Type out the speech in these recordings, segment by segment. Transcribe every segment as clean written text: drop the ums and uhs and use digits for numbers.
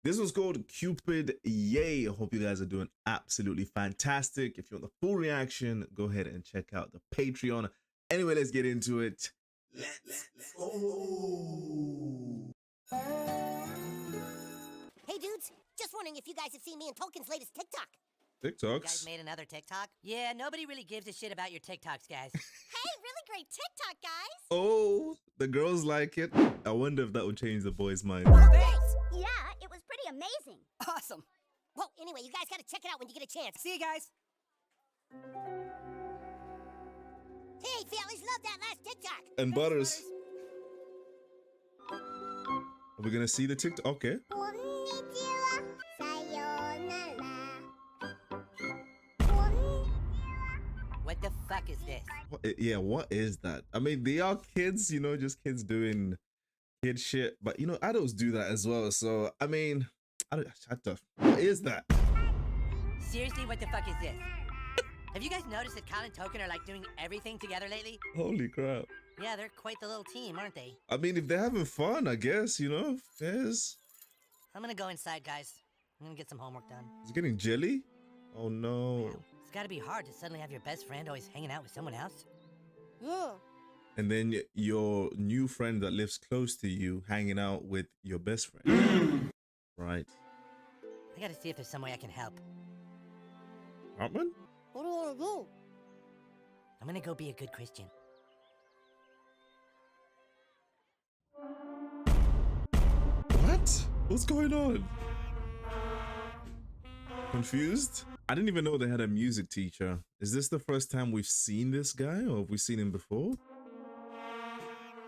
This was called Cupid. Yay. I hope you guys are doing absolutely fantastic. If you want the full reaction, go ahead and check out the Patreon. Anyway, let's get into it. Let's go. Hey dudes, just wondering if you guys have seen me and Tolkien's latest TikTok. TikToks? You guys made another TikTok? Yeah, nobody really gives a shit about your TikToks, guys. Hey, really great TikTok, guys! Oh, the girls like it. I wonder if that will change the boys' mind. Oh, thanks! Yeah, it was pretty amazing. Awesome. Well, anyway, you guys gotta check it out when you get a chance. See you guys. Hey, fellas, love that last TikTok! And Butters. Are we gonna see the TikTok? Okay. Konnichiwa, sayonara. What the fuck is this? Yeah, what is that? I mean, they are kids, you know, just kids doing kid shit. But, you know, adults do that as well. So, I mean, what is that? Seriously, what the fuck is this? Have you guys noticed that Kyle and Token are like doing everything together lately? Holy crap. Yeah, they're quite the little team, aren't they? I mean, if they're having fun, I guess, you know, yes. I'm gonna go inside, guys. I'm gonna get some homework done. Is it getting jelly? Oh, no. Wow, it's gotta be hard to suddenly have your best friend always hanging out with someone else. Yeah. And then your new friend that lives close to you hanging out with your best friend. Right. I gotta see if there's some way I can help. Hartman? What do you wanna do? I'm gonna go be a good Christian. What? What's going on? Confused? I didn't even know they had a music teacher. Is this the first time we've seen this guy, or have we seen him before?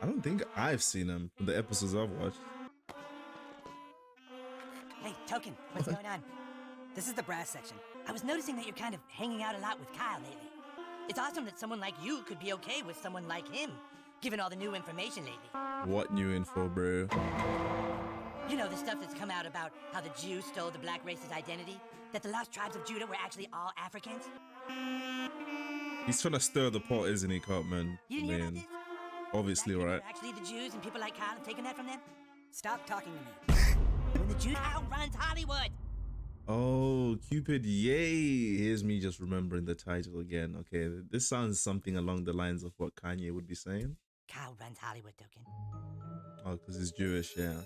I don't think I've seen him from the episodes I've watched. Hey, Token, what's going on? This is the brass section. I was noticing that you're kind of hanging out a lot with Kyle lately. It's awesome that someone like you could be okay with someone like him, given all the new information lately. What new info, bro? You know, the stuff that's come out about how the Jews stole the black race's identity? That the lost tribes of Judah were actually all Africans? He's trying to stir the pot, isn't he, Cartman? You didn't hear about this? Obviously, That right? they're actually the Jews and people like Kyle have taken that from them? Stop talking to me. When the Jews outruns Hollywood! Oh, Cupid, yay! Here's me just remembering the title again. Okay, this sounds something along the lines of what Kanye would be saying. Kyle runs Hollywood, Token. Oh, because he's Jewish, yeah.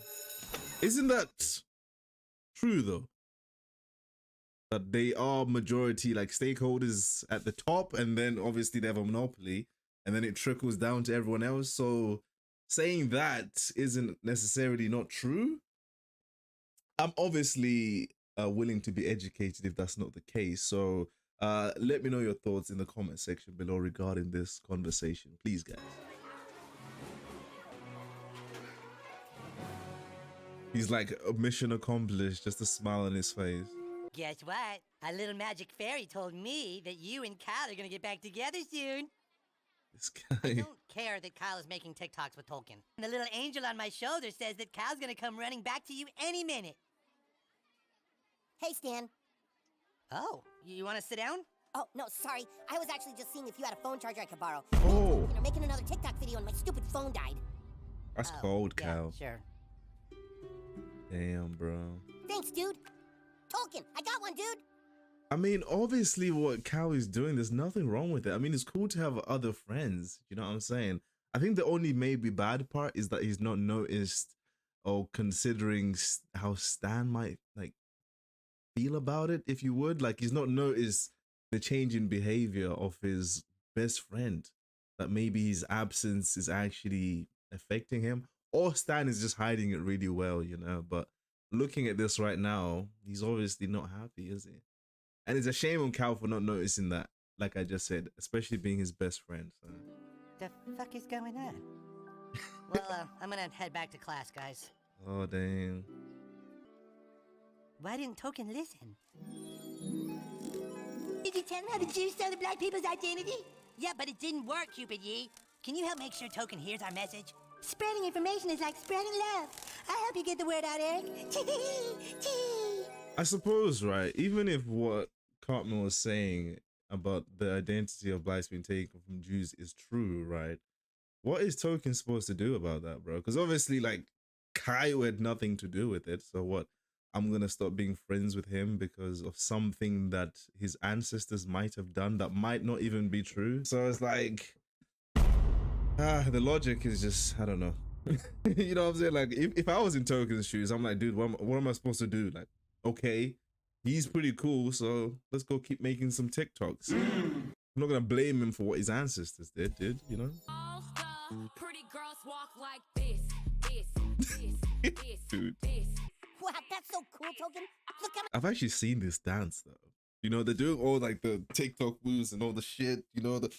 Isn't that true, though? That they are majority, like, stakeholders at the top, and then obviously they have a monopoly, and then it trickles down to everyone else. So saying that isn't necessarily not true. I'm obviously willing to be educated if that's not the case. So let me know your thoughts in the comment section below regarding this conversation, please, guys. He's like, a mission accomplished, just a smile on his face. Guess what? A little magic fairy told me that you and Kyle are gonna get back together soon. This I guy. don't care that Kyle is making TikToks with Tolkien. And the little angel on my shoulder says that Kyle's gonna come running back to you any minute. Hey, Stan. Oh, you wanna sit down? Oh, no, sorry. I was actually just seeing if you had a phone charger I could borrow. Oh. You know, making another TikTok video and my stupid phone died. That's Oh, cold, yeah, Cal. sure. Damn, bro. Thanks, dude. Tolkien, I got one, dude. I mean, obviously what Cal is doing, there's nothing wrong with it. I mean, it's cool to have other friends. You know what I'm saying? I think the only maybe bad part is that he's not noticed or considering how Stan might like feel about it, if you would. Like, he's not noticed the change in behavior of his best friend. That maybe his absence is actually affecting him. Or Stan is just hiding it really well, you know? But looking at this right now, he's obviously not happy, is he? And it's a shame on Cal for not noticing that, like I just said, especially being his best friend. So. The fuck is going on? Well, I'm gonna head back to class, guys. Oh, dang. Why didn't Token listen? Did you tell him how the Jews stole the black people's identity? Yeah, but it didn't work, Cupid Yee. Can you help make sure Token hears our message? Spreading information is like spreading love. I hope you get the word out, Eric. I suppose, right? Even if what Cartman was saying about the identity of blacks being taken from Jews is true, right? What is Token supposed to do about that, bro? Because obviously, like, Kyle had nothing to do with it. So what? I'm gonna stop being friends with him because of something that his ancestors might have done that might not even be true. So it's like, the logic is just, I don't know. You know what I'm saying? Like, if I was in Token's shoes, I'm like, dude, what am I supposed to do? Like, okay, he's pretty cool, so let's go keep making some TikToks. I'm not gonna blame him for what his ancestors did, you know? All the pretty girls walk like this, Dude. this. Wow, that's so cool, Token. Look how I've actually seen this dance though. You know, they're doing all like the TikTok moves and all the shit, you know, the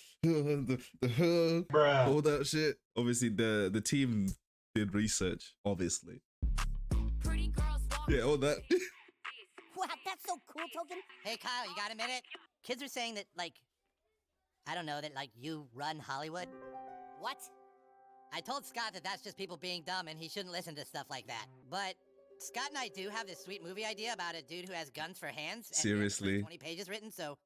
hug, all that shit. Obviously, the team did research, obviously. Pretty girls walk Yeah, all that. wow, that's so cool, Token. Hey, Kyle, you got a minute? Kids are saying that, like, I don't know, that, like, you run Hollywood. What? I told Scott that that's just people being dumb and he shouldn't listen to stuff like that. But Scott and I do have this sweet movie idea about a dude who has guns for hands. And Seriously? 20 pages written, so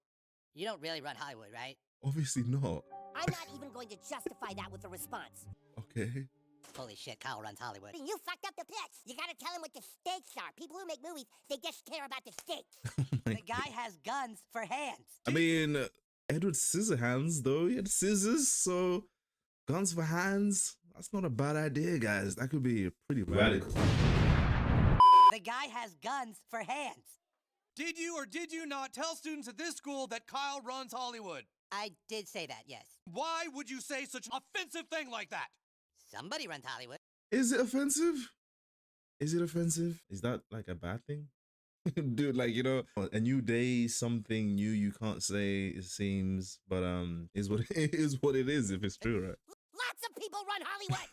you don't really run Hollywood, right? Obviously not. I'm not even going to justify that with a response. Okay. Holy shit, Kyle runs Hollywood. You fucked up the pitch. You gotta tell him what the stakes are. People who make movies, they just care about the stakes. The guy has guns for hands. I mean, Edward Scissorhands though, he had scissors, so guns for hands. That's not a bad idea, guys. That could be pretty radical. The guy has guns for hands. Did you or did you not tell students at this school that Kyle runs Hollywood? I did say that, yes. Why would you say such an offensive thing like that? Somebody runs Hollywood. Is it offensive? Is it offensive? Is that like a bad thing? Dude, like, you know, a new day, something new you can't say, it seems, but is what it is if it's true, right? Lots of people run Hollywood.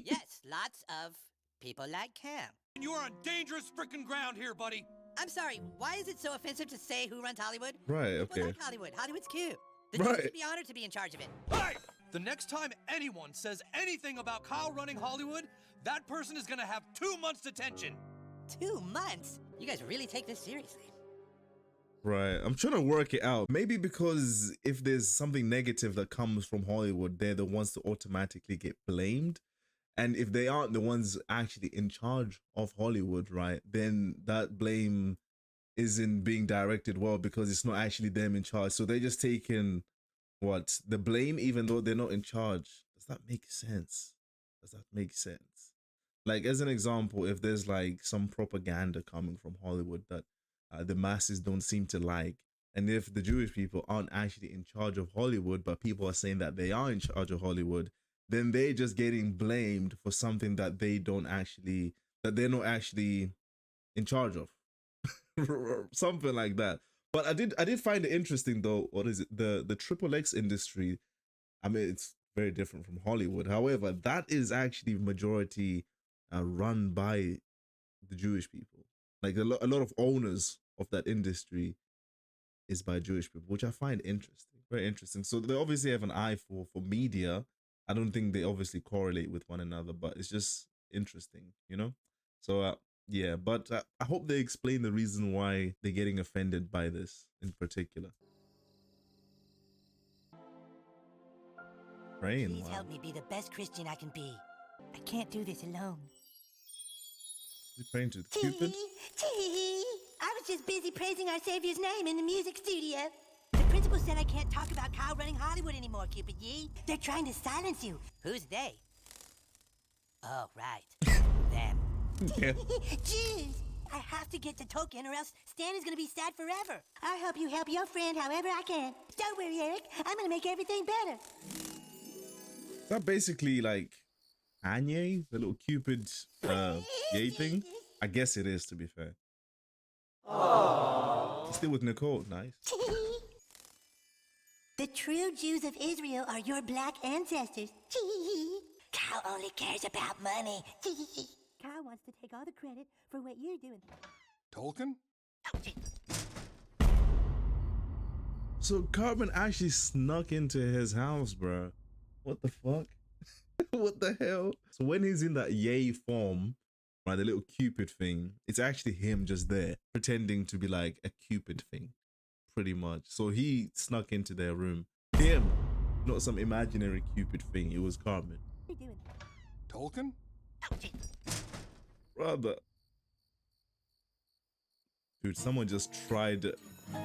Yes, lots of people like Cam. You're on dangerous frickin' ground here, buddy. I'm sorry, why is it so offensive to say who runs Hollywood? Right, People okay. like Hollywood. Hollywood's cute. The teacher Right. should be honored to be in charge of it. Hey! The next time anyone says anything about Kyle running Hollywood, that person is gonna have 2 months detention. 2 months? You guys really take this seriously. Right. I'm trying to work it out. Maybe because if there's something negative that comes from Hollywood, they're the ones to automatically get blamed. And if they aren't the ones actually in charge of Hollywood, right, then that blame isn't being directed well because it's not actually them in charge. So they're just taking the blame, even though they're not in charge. Does that make sense? Does that make sense? Like, as an example, if there's like some propaganda coming from Hollywood that the masses don't seem to like, and if the Jewish people aren't actually in charge of Hollywood, but people are saying that they are in charge of Hollywood, then they're just getting blamed for something that they're not actually in charge of. Something like that. But I did find it interesting though. What is it? The XXX industry, I mean, it's very different from Hollywood. However, that is actually majority run by the Jewish people. Like a lot of owners of that industry is by Jewish people, which I find interesting, very interesting. So they obviously have an eye for media. I don't think they obviously correlate with one another, but it's just interesting, you know? So yeah, but I hope they explain the reason why they're getting offended by this in particular. Praying, Please wow. help me be the best Christian I can be. I can't do this alone. Is he praying to Cupid? I was just busy praising our Savior's name in the music studio. The principal said I can't talk about Kyle running Hollywood anymore, Cupid Yee. They're trying to silence you. Who's they? Oh, right. Them. Yeah. Jeez, I have to get to Token or else Stan is gonna be sad forever. I'll help you help your friend however I can. Don't worry, Eric. I'm gonna make everything better. Is that basically like Kanye, the little Cupid yay thing? I guess it is, to be fair. Aww. Still with Nicole, nice. The true Jews of Israel are your black ancestors. Kyle only cares about money. Kyle wants to take all the credit for what you're doing. Tolkien? So Cartman actually snuck into his house, bro. What the fuck? What the hell? So when he's in that yay form, right, the little Cupid thing, it's actually him just there pretending to be like a Cupid thing, pretty much. So he snuck into their room. Him, not some imaginary Cupid thing. It was Cartman. What are you doing? Tolkien? Brother. Dude, someone just tried.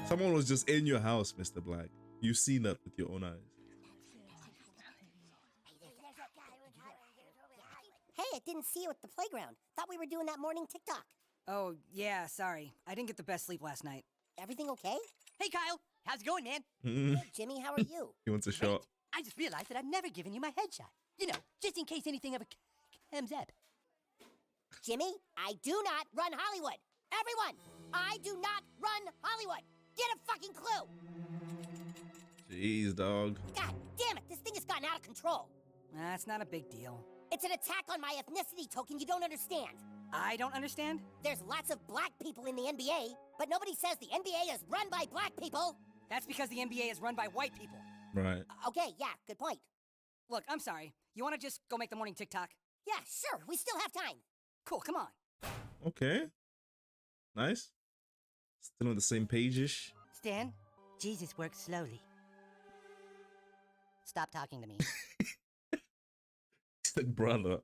Someone was just in your house, Mr. Black. You've seen that with your own eyes. Hey, I didn't see you at the playground. Thought we were doing that morning TikTok. Oh, yeah, sorry. I didn't get the best sleep last night. Everything okay? Hey, Kyle. How's it going, man? Good, Jimmy, how are you? He wants a shot. I just realized that I've never given you my headshot. You know, just in case anything ever comes up. Jimmy, I do not run Hollywood. Everyone, I do not run Hollywood. Get a fucking clue. Jeez, dog. God damn it, this thing has gotten out of control. That's not a big deal. It's an attack on my ethnicity token you don't understand. I don't understand? There's lots of black people in the NBA, but nobody says the NBA is run by black people. That's because the NBA is run by white people. Right. Okay, yeah, good point. Look, I'm sorry. You want to just go make the morning TikTok? Yeah, sure, we still have time. Cool, come on. Okay. Nice. Still on the same page-ish. Stan, Jesus works slowly. Stop talking to me. It's like, brother.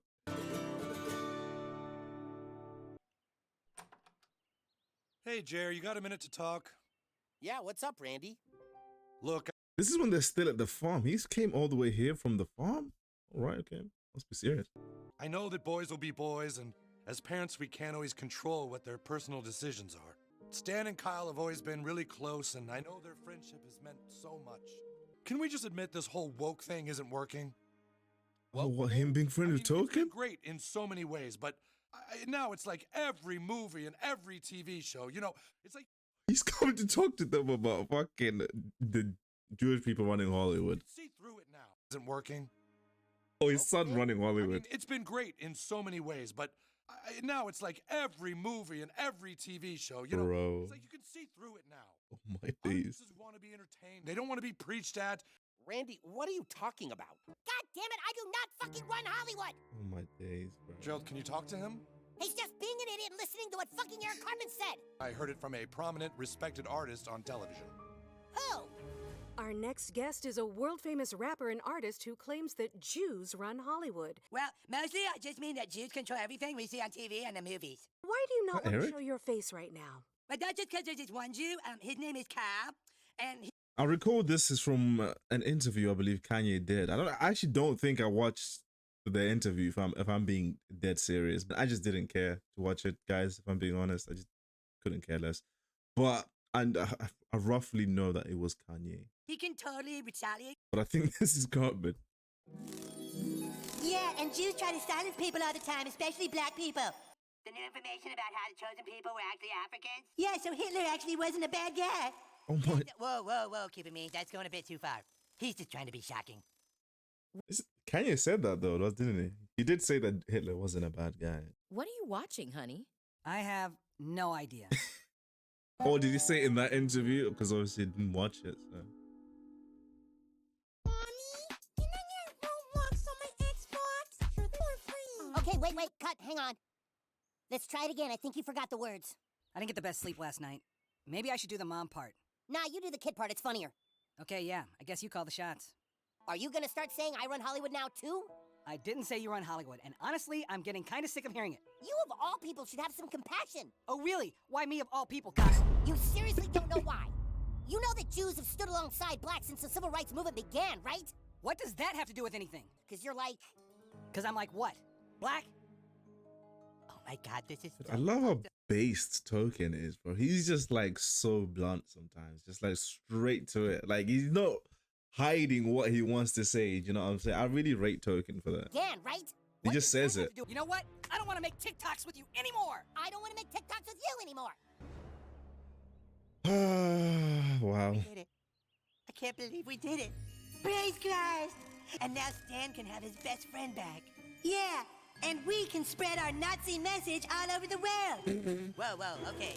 Hey, Jer, you got a minute to talk? Yeah, what's up, Randy? Look, This is when they're still at the farm. He's came all the way here from the farm? All right, okay. Must be serious. I know that boys will be boys, and as parents, we can't always control what their personal decisions are. Stan and Kyle have always been really close, and I know their friendship has meant so much. Can we just admit this whole woke thing isn't working? Oh, what, him being friend with It's been Token? great in so many ways, but now it's like every movie and every TV show. You know, it's like He's coming to talk to them about fucking the Jewish people running Hollywood. see through it now. Isn't working. Oh, his son running I Hollywood. mean, it's been great in so many ways, but now it's like every movie and every TV show. You know, Bro. it's like you can see through it now. Oh my days. Audiences want to be entertained. They don't want to be preached at. Randy, what are you talking about? God damn it, I do not fucking run Hollywood. Oh my days, bro. Gerald, can you talk to him? He's just being an idiot and listening to what fucking Eric Cartman said. I heard it from a prominent, respected artist on television. Who? Our next guest is a world-famous rapper and artist who claims that Jews run Hollywood. Well, mostly I just mean that Jews control everything we see on TV and the movies. Why do you not want Eric? to show your face right now? But that's just because there's this one Jew. His name is Kyle, and I recall this is from an interview I believe Kanye did. I actually don't think I watched the interview if I'm being dead serious. But I just didn't care to watch it, guys. If I'm being honest, I just couldn't care less. But I roughly know that it was Kanye. he can totally retaliate. But I think this is Cartman. Yeah, and Jews try to silence people all the time, especially black people. The new information about how the chosen people were actually Africans? Yeah, so Hitler actually wasn't a bad guy. Oh my! Whoa, keep it mean. That's going a bit too far. He's just trying to be shocking. Kanye said that though, didn't he? He did say that Hitler wasn't a bad guy. What are you watching, honey? I have no idea. Oh, did he say it in that interview? Because obviously he didn't watch it. So. Okay, wait, cut, hang on. Let's try it again. I think you forgot the words. I didn't get the best sleep last night. Maybe I should do the mom part. Nah, you do the kid part, it's funnier. Okay, yeah, I guess you call the shots. Are you gonna start saying I run Hollywood now too? I didn't say you were on Hollywood, and honestly, I'm getting kind of sick of hearing it. You of all people should have some compassion. Oh, really? Why me of all people, Kyle? You seriously don't know why. You know that Jews have stood alongside blacks since the civil rights movement began, right? What does that have to do with anything? Because you're like... Because I'm like what? Black? Oh my god, this is... I love how based Token is, bro. He's just like so blunt sometimes, just like straight to it. Like he's not hiding what he wants to say. You know what I'm saying? I really rate Token for that. Again, right? He What just does says that have it. to do- You know what? I don't want to make TikToks with you anymore. I don't want to make TikToks with you anymore. Wow. We did it. I can't believe we did it. Praise Christ! And now Stan can have his best friend back. Yeah, and we can spread our Nazi message all over the world. Whoa, okay.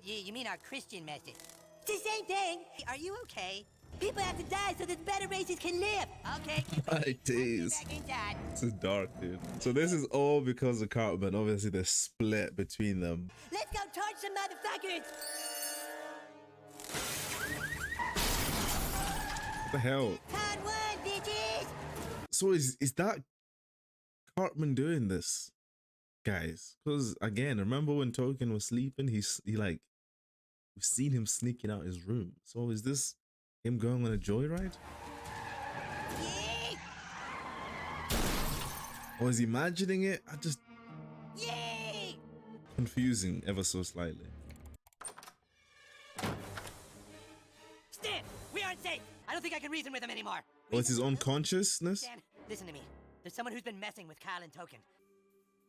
You mean our Christian message? It's the same thing. Are you okay? People have to die so that better races can live. Okay. My days. Back inside. This is dark, dude. So this is all because of Cartman. Obviously, the split between them. Let's go torch some motherfuckers. What the hell? Hard one, bitches. So is that Cartman doing this, guys? Because again, remember when Token was sleeping? He like we've seen him sneaking out his room. So is this him going on a joyride? Yee! Or is he imagining it? I just Yee! confusing ever so slightly. Stan, we aren't safe. I don't think I can reason with him anymore. Or it's his own consciousness? Stan, listen to me. There's someone who's been messing with Kyle and Token.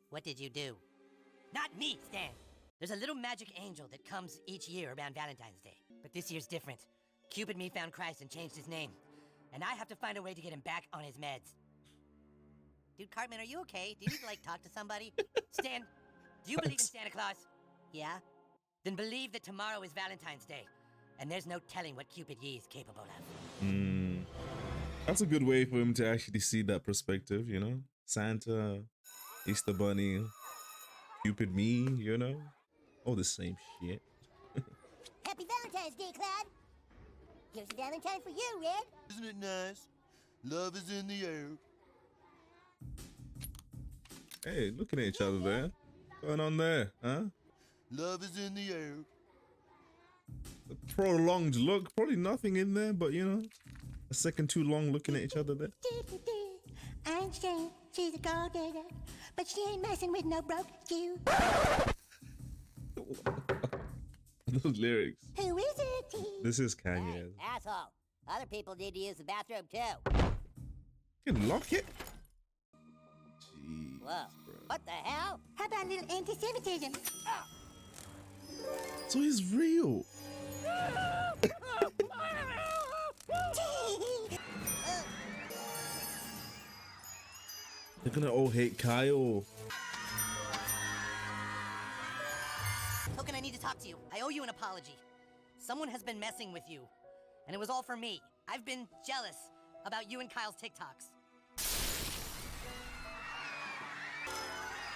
What did you do? Not me, Stan. There's a little magic angel that comes each year around Valentine's Day. But this year's different. Cupid me found Christ and changed his name. And I have to find a way to get him back on his meds. Dude, Cartman, are you okay? Do you need to, like, talk to somebody? Stan, do you believe in Santa Claus? Yeah? Then believe that tomorrow is Valentine's Day. And there's no telling what Cupid Yee is capable of. That's a good way for him to actually see that perspective, you know? Santa, Easter Bunny, Cupid me, you know? All the same shit. Happy Valentine's Day, Cloud. Here's a Valentine for you, Red. Isn't it nice? Love is in the air. Hey, looking at each other there. What's going on there, huh? Love is in the air. A prolonged look, probably nothing in there, but you know, a second too long looking at each other there. I understand she's a gold digger, but she ain't messing with no broke Jew. Those lyrics. Who is it? This is Kanye. Asshole. Other people need to use the bathroom too. You can lock it. Jeez, Whoa. bro. What the hell? How about a little anti-Semitism? So he's real. They're gonna all hate Kyle. Token, I need to talk to you. I owe you an apology. Someone has been messing with you. And it was all for me. I've been jealous about you and Kyle's TikToks.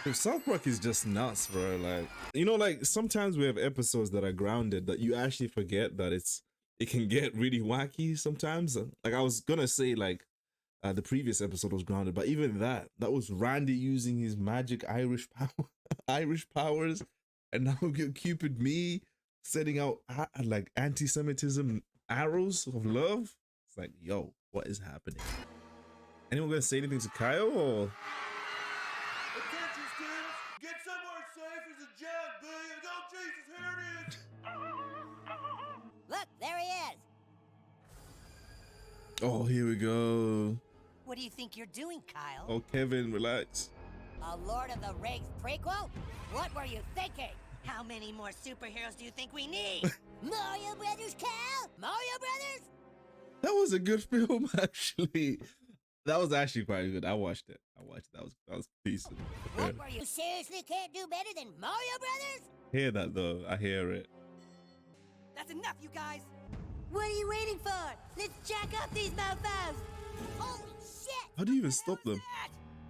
Dude, South Park is just nuts, bro. Like, you know, like sometimes we have episodes that are grounded that you actually forget that it can get really wacky sometimes. Like I was gonna say like the previous episode was grounded, but even that was Randy using his magic Irish power, Irish powers, and now we get Cupid me setting out like anti-Semitism arrows of love. It's like, yo, what is happening? Anyone gonna say anything to Kyle or? Attention, students! Get somewhere safe as a giant bee and oh Jesus, here it is! Look, there he is. Oh, here we go. What do you think you're doing, Kyle? Oh, Kevin, relax. A Lord of the Rings prequel? What were you thinking? How many more superheroes do you think we need? Mario Brothers, Cal? Mario Brothers? That was a good film, actually. That was actually quite good. I watched it. That was decent. What were you seriously can't do better than Mario Brothers? Hear that though? I hear it. That's enough, you guys! What are you waiting for? Let's jack up these mofos! Holy shit! How do you even stop them?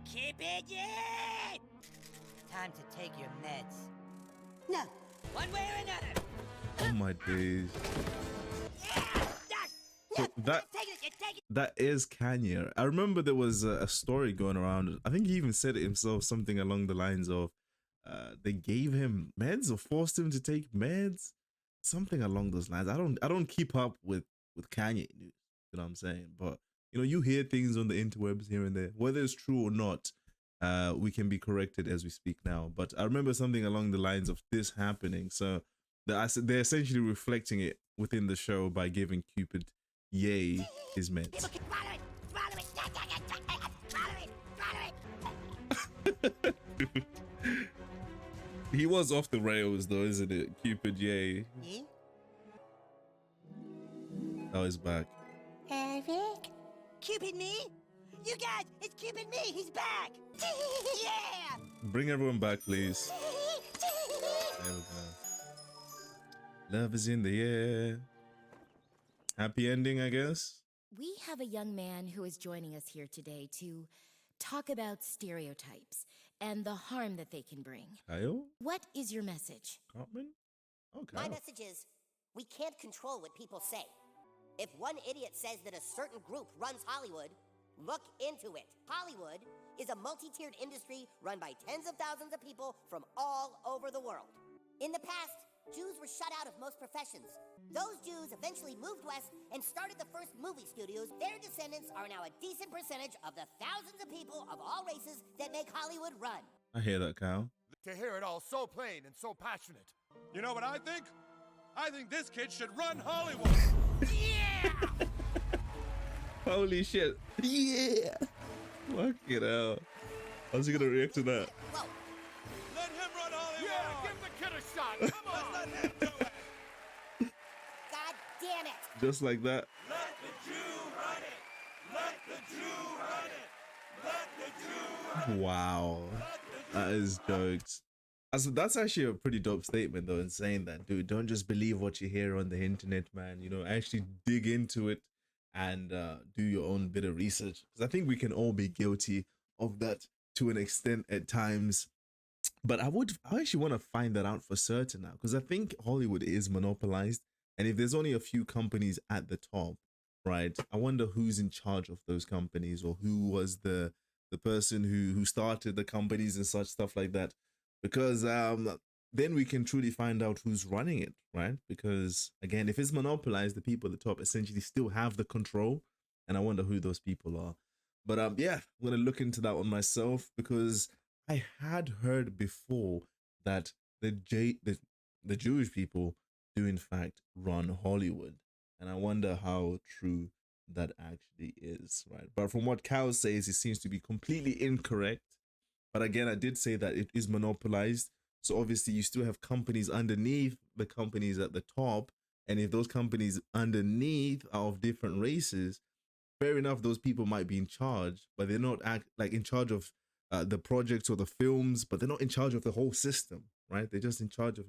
Keep it in! Time to take your meds. No, one way or another. Oh my days. Yeah! So that is Kanye. I remember there was a story going around. I think he even said it himself, something along the lines of they gave him meds or forced him to take meds, something along those lines. I don't keep up with Kanye news, you know what I'm saying? But you know, you hear things on the interwebs here and there, whether it's true or not. We can be corrected as we speak now. But I remember something along the lines of this happening. So they're essentially reflecting it within the show by giving Cupid Yay his meds. He was off the rails though, isn't it? Cupid Yay. Oh, he's back. Eric? Cupid me? You guys, it's Cupid me! He's back! Yeah! Bring everyone back, please. There we go. Love is in the air. Happy ending, I guess. We have a young man who is joining us here today to talk about stereotypes and the harm that they can bring. Kyle? What is your message? Cartman? Okay. My message is, we can't control what people say. If one idiot says that a certain group runs Hollywood, look into it. Hollywood is a multi-tiered industry run by tens of thousands of people from all over the world. In the past, Jews were shut out of most professions. Those Jews eventually moved west and started the first movie studios. Their descendants are now a decent percentage of the thousands of people of all races that make Hollywood run. I hear that, Kyle. To hear it all so plain and so passionate. You know what I think? I think this kid should run Hollywood. Yeah! Holy shit. Yeah. Fuck it out. How's he gonna react to that? Whoa. Let him run Hollywood. Yeah, give the kid a shot. Come on. Let's let him do it. God damn it. Just like that. Let the Jew run it. Let the Jew run it. Let the Jew run it. Wow. That is jokes. That's actually a pretty dope statement though, in saying that, dude, don't just believe what you hear on the internet, man. You know, actually dig into it and do your own bit of research. Because I think we can all be guilty of that to an extent at times. But I actually want to find that out for certain now, because I think Hollywood is monopolized. And if there's only a few companies at the top, right, I wonder who's in charge of those companies, or who was the person who started the companies and such stuff like that. Because then we can truly find out who's running it, right? Because again, if it's monopolized, the people at the top essentially still have the control, and I wonder who those people are. But yeah, I'm gonna look into that one myself, because I had heard before that the Jewish people do in fact run Hollywood, and I wonder how true that actually is, right? But from what Cal says, it seems to be completely incorrect. But again, I did say that it is monopolized. So obviously you still have companies underneath the companies at the top. And if those companies underneath are of different races, fair enough, those people might be in charge, but they're not in charge of the projects or the films, but they're not in charge of the whole system, right? They're just in charge of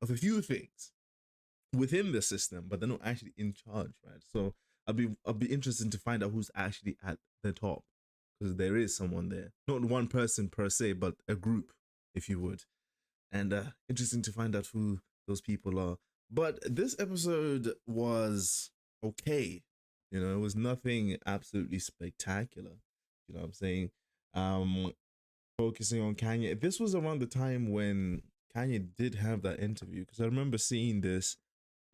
a few things within the system, but they're not actually in charge, right? So I'll be interested to find out who's actually at the top, because there is someone there, not one person per se, but a group, if you would. And interesting to find out who those people are. But this episode was okay. You know, it was nothing absolutely spectacular. You know what I'm saying? Focusing on Kanye. This was around the time when Kanye did have that interview, because I remember seeing this,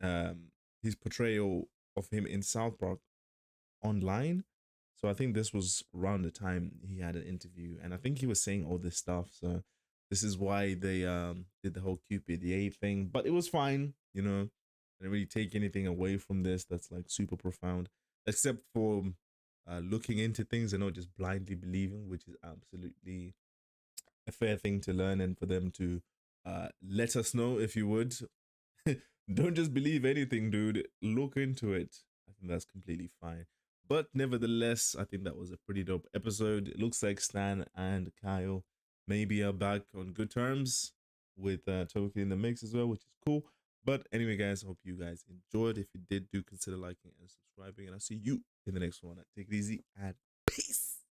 his portrayal of him in South Park online. So I think this was around the time he had an interview, and I think he was saying all this stuff. So this is why they did the whole CUPID thing. But it was fine, you know. I didn't really take anything away from this that's like super profound, except for looking into things and not just blindly believing, which is absolutely a fair thing to learn, and for them to let us know, if you would. Don't just believe anything, dude. Look into it. I think that's completely fine. But nevertheless, I think that was a pretty dope episode. It looks like Stan and Kyle maybe are back on good terms with Toki in the mix as well, which is cool. But anyway, guys, I hope you guys enjoyed. If you did, do consider liking and subscribing. And I'll see you in the next one. Take it easy and